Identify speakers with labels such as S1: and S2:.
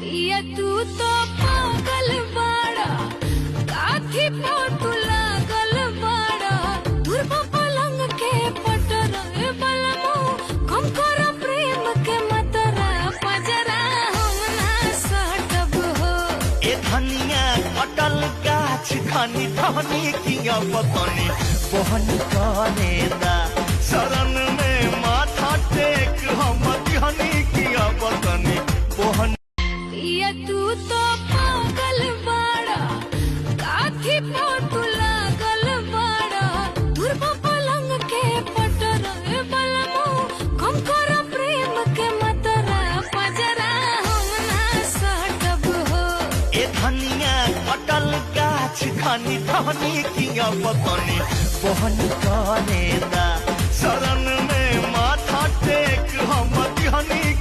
S1: ये तू तो पागल बाड़ा काथी पोतु लागल बाड़ा धुरबा पलंग के पटर बलमो कम कर प्रेम के मतरा पजरा हम ना सटब हो
S2: ए धनिया अटल गाछ धनी धनी किया पतनी बहनी कने दा शरण में माथा टेक हम धनी किया पतनी बहन
S1: ये तू तो पागल बाड़ा काथी पोतु लागल बाड़ा धुरबा पलंग के पटर बलमो कम कर प्रेम के मतरा पजरा हम ना सटब हो
S2: ए धनिया अटल गाछ धनी धनी किया पतनी बहनी कने दा शरण में माथा टेक हम धनी